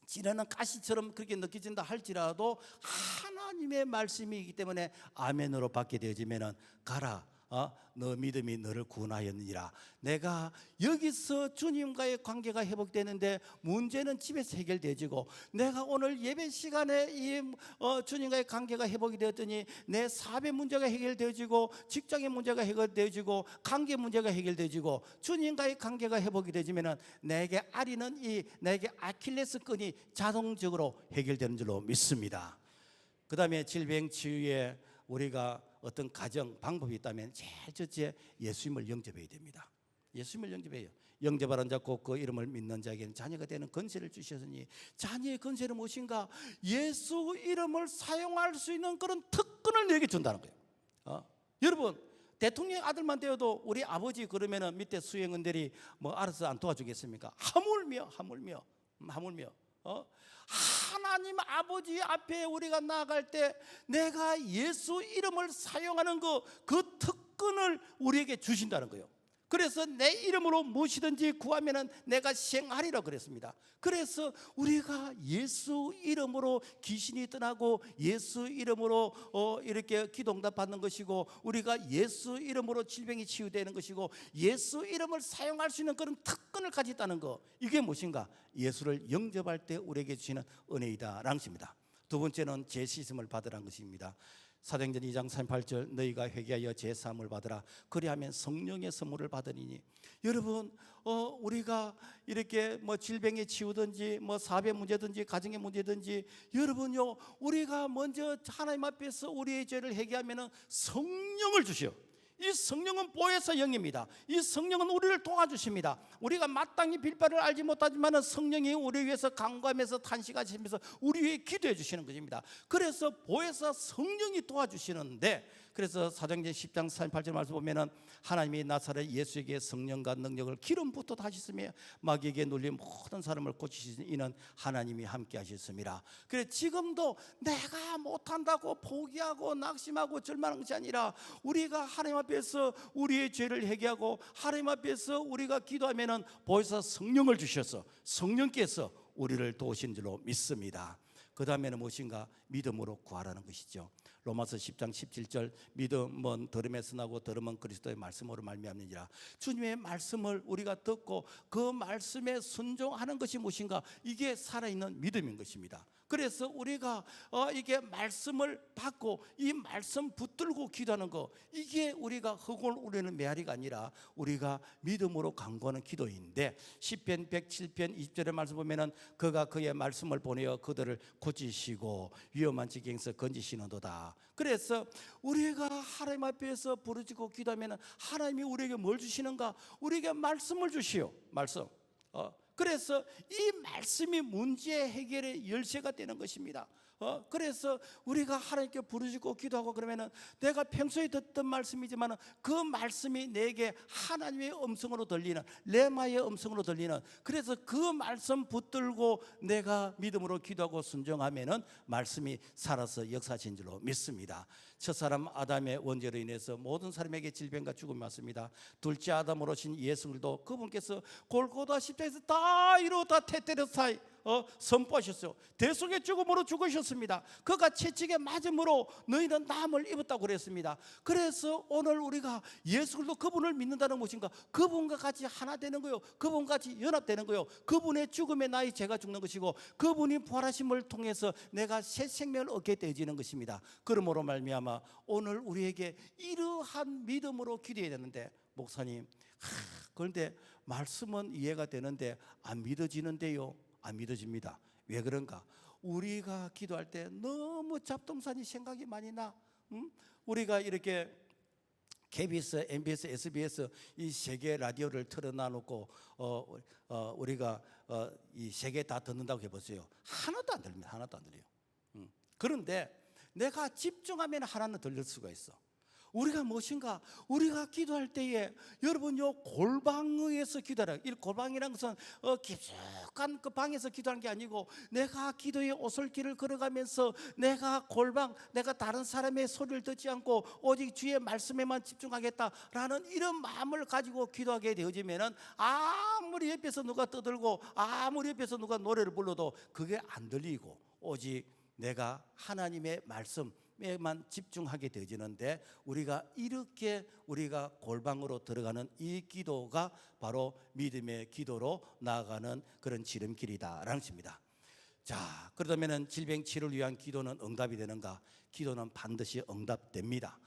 찌르는 가시처럼 그렇게 느껴진다 할지라도 하나님의 말씀이기 때문에 아멘으로 받게 되어지면 가라, 너 믿음이 너를 구원하였느니라. 내가 여기서 주님과의 관계가 회복되는데 문제는 집에서 해결되어지고, 내가 오늘 예배 시간에 이 주님과의 관계가 회복이 되었더니 내 사업의 문제가 해결되어지고, 직장의 문제가 해결되어지고, 관계 문제가 해결되어지고, 주님과의 관계가 회복이 되어지면 내게 아리는 내게 아킬레스건이 자동적으로 해결되는 줄로 믿습니다. 그 다음에 질병 치유에 우리가 어떤 가정 방법이 있다면 제일 첫째, 예수님을 영접해야 됩니다. 예수님을 영접해요. 영접하는 자 곧 그 이름을 믿는 자에게는 자녀가 되는 권세를 주셨으니, 자녀의 권세는 무엇인가? 예수 이름을 사용할 수 있는 그런 특권을 내게 준다는 거예요. 여러분, 대통령 아들만 되어도 우리 아버지 그러면은 밑에 수행원들이 뭐 알아서 안 도와주겠습니까? 하물며 하나님 아버지 앞에 우리가 나아갈 때 내가 예수 이름을 사용하는 그 특권을 우리에게 주신다는 거예요. 그래서 내 이름으로 무엇이든지 구하면 내가 시행하리라 그랬습니다. 그래서 우리가 예수 이름으로 귀신이 떠나고, 예수 이름으로 이렇게 기도 응답 받는 것이고, 우리가 예수 이름으로 질병이 치유되는 것이고, 예수 이름을 사용할 수 있는 그런 특권을 가졌다는 거, 이게 무엇인가? 예수를 영접할 때 우리에게 주시는 은혜이다라는 것입니다. 두 번째는 제시심을 받으라는 것입니다. 사도행전 2장 38절, 너희가 회개하여 제사함을 받으라, 그리하면 성령의 선물을 받으리니. 여러분, 우리가 이렇게 뭐 질병에 치우든지 뭐 사업의 문제든지 가정의 문제든지, 여러분요, 우리가 먼저 하나님 앞에서 우리의 죄를 회개하면 성령을 주시오. 이 성령은 보혜사 영입니다. 이 성령은 우리를 도와주십니다. 우리가 마땅히 빌 바를 알지 못하지만 성령이 우리 위해서 간구하면서 탄식하시면서 우리 위해 기도해 주시는 것입니다. 그래서 보혜사 성령이 도와주시는데, 그래서 사도행전 10장 38절 말씀 보면은 하나님이 나사렛 예수에게 성령과 능력을 기름부터 다시으며 마귀에게 눌린 모든 사람을 고치시는 이는 하나님이 함께 하셨습니다. 그래, 지금도 내가 못한다고 포기하고 낙심하고 절망한 것이 아니라, 우리가 하나님 앞에서 우리의 죄를 회개하고 하나님 앞에서 우리가 기도하면은 보혜사 성령을 주셔서 성령께서 우리를 도우신 줄로 믿습니다. 그 다음에는 무엇인가? 믿음으로 구하라는 것이죠. 로마서 10장 17절, 믿음은 들음에서 나고 들음은 그리스도의 말씀으로 말미암느니라. 주님의 말씀을 우리가 듣고 그 말씀에 순종하는 것이 무엇인가? 이게 살아있는 믿음인 것입니다. 그래서 우리가 이게 말씀을 받고 이 말씀 붙들고 기도하는 거, 이게 우리가 흑을 우리는 메아리가 아니라 우리가 믿음으로 간구하는 기도인데, 시편 107편 20절의 말씀 보면은 그가 그의 말씀을 보내어 그들을 고치시고 위험한 지경에서 건지시는도다. 그래서 우리가 하나님 앞에서 부르짖고 기도하면 하나님이 우리에게 뭘 주시는가? 우리에게 말씀을 주시오. 말씀. 그래서 이 말씀이 문제 해결의 열쇠가 되는 것입니다. 그래서 우리가 하나님께 부르짖고 기도하고 그러면은 내가 평소에 듣던 말씀이지만 그 말씀이 내게 하나님의 음성으로 들리는, 레마의 음성으로 들리는, 그래서 그 말씀 붙들고 내가 믿음으로 기도하고 순종하면은 말씀이 살아서 역사하신 줄로 믿습니다. 첫사람 아담의 원죄로 인해서 모든 사람에게 질병과 죽음이 왔습니다. 둘째 아담으로 오신 예수 그리스도, 그분께서 골고다 십자가에서 다 이루었다 테테레스타이 선포하셨어요. 대속의 죽음으로 죽으셨습니다. 그가 채찍에 맞음으로 너희는 남을 입었다고 그랬습니다. 그래서 오늘 우리가 예수 그리스도 그분을 믿는다는 것인가? 그분과 같이 하나 되는 거요. 그분과 같이 연합되는 거요. 그분의 죽음에 나의 죄가 죽는 것이고, 그분이 부활하심을 통해서 내가 새 생명을 얻게 되어지는 것입니다. 그러므로 말미암아 오늘 우리에게 이러한 믿음으로 기도해야 되는데, 목사님, 그런데 말씀은 이해가 되는데 안 믿어지는데요. 안 믿어집니다. 왜 그런가? 우리가 기도할 때 너무 잡동사니 생각이 많이 나. 우리가 이렇게 KBS, MBS, SBS 이 세 개 라디오를 틀어놔놓고 우리가 이 세 개 다 듣는다고 해보세요. 하나도 안 들립니다. 하나도 안 들려요. 그런데 내가 집중하면 하나는 들릴 수가 있어. 우리가 무엇인가? 우리가 기도할 때에 여러분요, 골방에서 기도하라. 이 골방이라는 것은 깊숙한 그 방에서 기도하는 게 아니고, 내가 기도의 오솔길을 걸어가면서 내가 골방, 내가 다른 사람의 소리를 듣지 않고 오직 주의 말씀에만 집중하겠다라는 이런 마음을 가지고 기도하게 되어지면은, 아무리 옆에서 누가 떠들고 아무리 옆에서 누가 노래를 불러도 그게 안 들리고 오직 내가 하나님의 말씀에만 집중하게 되어지는데, 우리가 이렇게 우리가 골방으로 들어가는 이 기도가 바로 믿음의 기도로 나아가는 그런 지름길이다라는 것입니다. 자, 그러다면 질병 치료를 위한 기도는 응답이 되는가? 기도는 반드시 응답됩니다.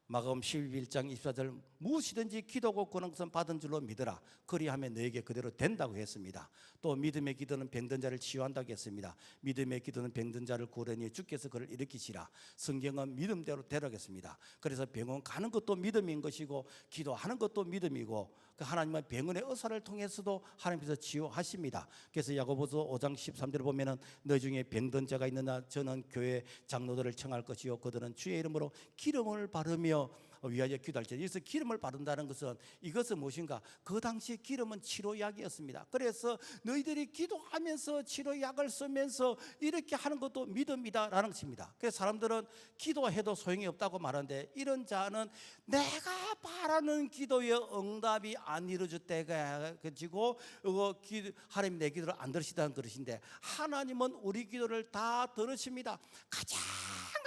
마가복음 11장 24절, 무엇이든지 기도하고 구하는 것은 받은 줄로 믿으라. 그리하면 너에게 그대로 된다고 했습니다. 또 믿음의 기도는 병든 자를 치유한다고 했습니다. 믿음의 기도는 병든 자를 구하려니 주께서 그를 일으키시라. 성경은 믿음대로 되라겠습니다. 그래서 병원 가는 것도 믿음인 것이고, 기도하는 것도 믿음이고, 하나님은 병원의 의사를 통해서도 하나님께서 치유하십니다. 그래서 야고보서 5장 13절을 보면은, 너 중에 병든 자가 있느냐? 저는 교회 장로들을 청할 것이요 그들은 주의 이름으로 기름을 바르며 위하여 기도할 때, 여기서 기름을 바른다는 것은, 이것은 무엇인가? 그 당시 기름은 치료약이었습니다. 그래서 너희들이 기도하면서 치료약을 쓰면서 이렇게 하는 것도 믿음이다라는 것입니다. 그래서 사람들은 기도해도 소용이 없다고 말하는데, 이런 자는 내가 바라는 기도의 응답이 안 이루어질 때가 가지고 하나님 내 기도를 안 들으시다는 것인데, 하나님은 우리 기도를 다 들으십니다. 가장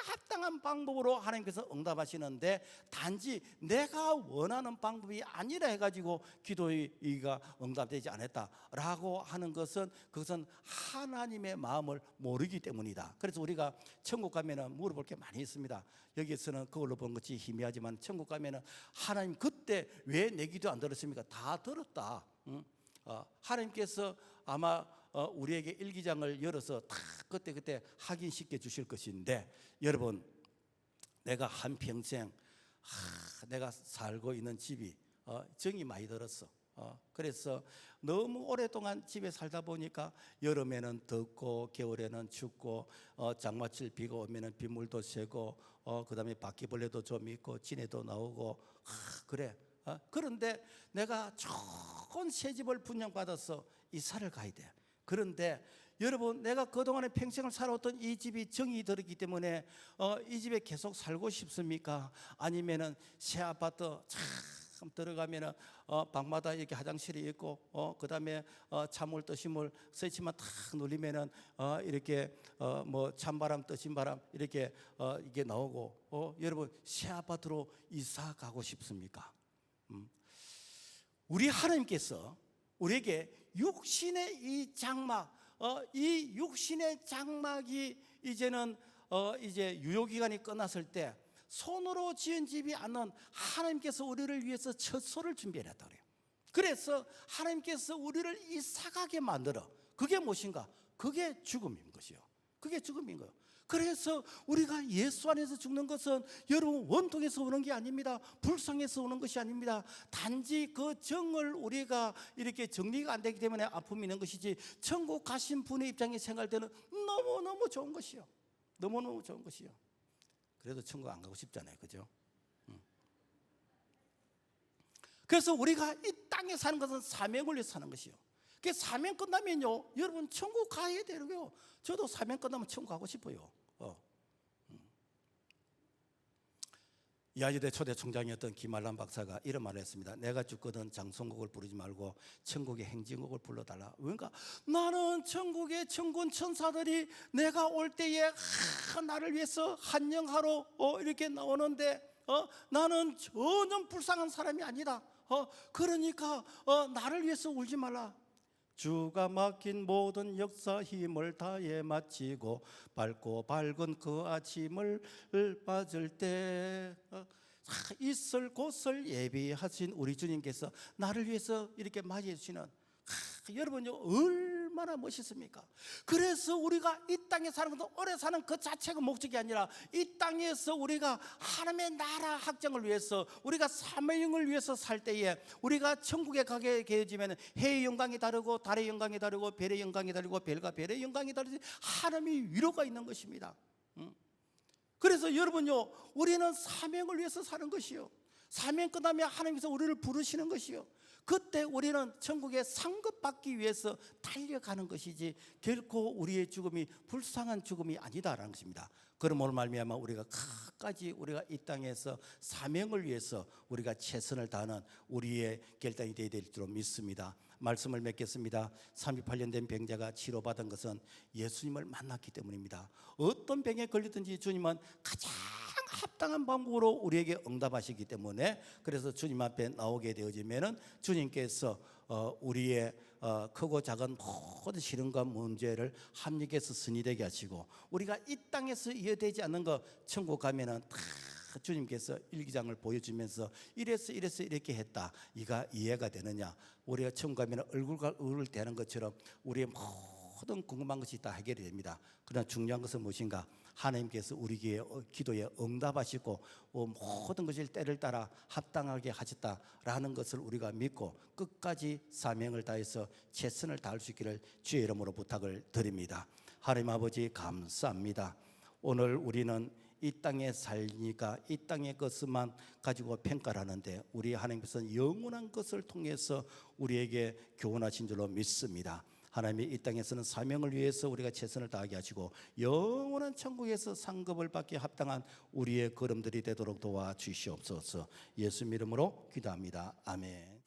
합당한 방법으로 하나님께서 응답하시는데, 단지 내가 원하는 방법이 아니라 해가지고 기도가 응답되지 않았다라고 하는 것은, 그것은 하나님의 마음을 모르기 때문이다. 그래서 우리가 천국 가면은 물어볼 게 많이 있습니다. 여기서는 그걸로 본 것이 희미하지만, 천국 가면은 하나님 그때 왜 내 기도 안 들었습니까? 다 들었다. 하나님께서 아마 우리에게 일기장을 열어서 다 그때 확인시켜 주실 것인데, 여러분, 내가 한평생 내가 살고 있는 집이 정이 많이 들었어. 그래서 너무 오랫동안 집에 살다 보니까 여름에는 덥고 겨울에는 춥고, 장마철 비가 오면은 빗물도 새고, 그다음에 바퀴벌레도 좀 있고 진해도 나오고, 그래. 그런데 내가 좋은 새 집을 분양받아서 이사를 가야 돼. 그런데 여러분, 내가 그동안에 평생을 살아왔던 이 집이 정이 들었기 때문에 이 집에 계속 살고 싶습니까? 아니면은 새 아파트 참 들어가면은 방마다 이렇게 화장실이 있고, 그다음에 찬물 뜨신물 스위치만 탁 눌리면은 이렇게 뭐 찬바람 뜨신 바람 이렇게 이게 나오고, 여러분, 새 아파트로 이사 가고 싶습니까? 우리 하나님께서 우리에게 육신의 이 장막, 이 육신의 장막이 이제는 이제 유효기간이 끝났을 때 손으로 지은 집이 않는, 하나님께서 우리를 위해서 처소를 준비해놨다 그래요. 그래서 하나님께서 우리를 이사가게 만들어. 그게 무엇인가? 그게 죽음인 것이요. 그게 죽음인 거예요. 그래서 우리가 예수 안에서 죽는 것은 여러분 원통에서 오는 게 아닙니다. 불쌍해서 오는 것이 아닙니다. 단지 그 정을 우리가 이렇게 정리가 안 되기 때문에 아픔이 있는 것이지, 천국 가신 분의 입장에 생각할 때는 너무너무 좋은 것이요. 너무너무 좋은 것이요. 그래도 천국 안 가고 싶잖아요. 그죠? 그래서 우리가 이 땅에 사는 것은 사명을 위해서 사는 것이요. 그 사명 끝나면요, 여러분 천국 가야 되고요. 저도 사명 끝나면 천국 가고 싶어요. 야지대 초대 총장이었던 김알람 박사가 이런 말을 했습니다. 내가 죽거든 장송곡을 부르지 말고 천국의 행진곡을 불러달라. 그러니까 나는 천국의 천군 천사들이 내가 올 때에 나를 위해서 한영하러 이렇게 나오는데 나는 전혀 불쌍한 사람이 아니다. 그러니까 나를 위해서 울지 말라. 주가 맡긴 모든 역사 힘을 다해 마치고 밝고 밝은 그 아침을 맞을 때 있을 곳을 예비하신 우리 주님께서 나를 위해서 이렇게 맞이해 주시는, 여러분요 얼마나 멋있습니까? 그래서 우리가 이 땅에 사는 것도 오래 사는 그 자체가 목적이 아니라 이 땅에서 우리가 하나님의 나라 확장을 위해서, 우리가 사명을 위해서 살 때에 우리가 천국에 가게 되어지면 해의 영광이 다르고 달의 영광이 다르고 별의 영광이 다르고 별과 별의 영광이 다르지 하나님의 위로가 있는 것입니다. 그래서 여러분요 우리는 사명을 위해서 사는 것이요, 사명 끝나면 하나님께서 우리를 부르시는 것이요, 그때 우리는 천국에 상급받기 위해서 달려가는 것이지 결코 우리의 죽음이 불쌍한 죽음이 아니다라는 것입니다. 그러므로 말미암아 우리가 끝까지 우리가 이 땅에서 사명을 위해서 우리가 최선을 다하는 우리의 결단이 되어야 될 줄 믿습니다. 말씀을 맺겠습니다. 38년 된 병자가 치료받은 것은 예수님을 만났기 때문입니다. 어떤 병에 걸리든지 주님은 가장 합당한 방법으로 우리에게 응답하시기 때문에, 그래서 주님 앞에 나오게 되어지면은 주님께서 우리의 크고 작은 모든 시련과 문제를 합력해서 선이 되게 하시고, 우리가 이 땅에서 이해되지 않는 거 천국 가면은 다 주님께서 일기장을 보여주면서 이래서 이렇게 했다, 이가 이해가 되느냐, 우리가 천국 가면 얼굴과 얼굴을 대하는 것처럼 우리의 모든 궁금한 것이 다 해결이 됩니다. 그러나 중요한 것은 무엇인가? 하나님께서 우리 기도에 응답하시고 모든 것을 때를 따라 합당하게 하셨다라는 것을 우리가 믿고 끝까지 사명을 다해서 최선을 다할 수 있기를 주의 이름으로 부탁을 드립니다. 하나님 아버지 감사합니다. 오늘 우리는 이 땅에 살니까 이 땅의 것만 가지고 평가를 하는데, 우리 하나님께서는 영원한 것을 통해서 우리에게 교훈하신 줄로 믿습니다. 하나님이 이 땅에서는 사명을 위해서 우리가 최선을 다하게 하시고 영원한 천국에서 상급을 받기 합당한 우리의 걸음들이 되도록 도와주시옵소서. 예수 이름으로 기도합니다. 아멘.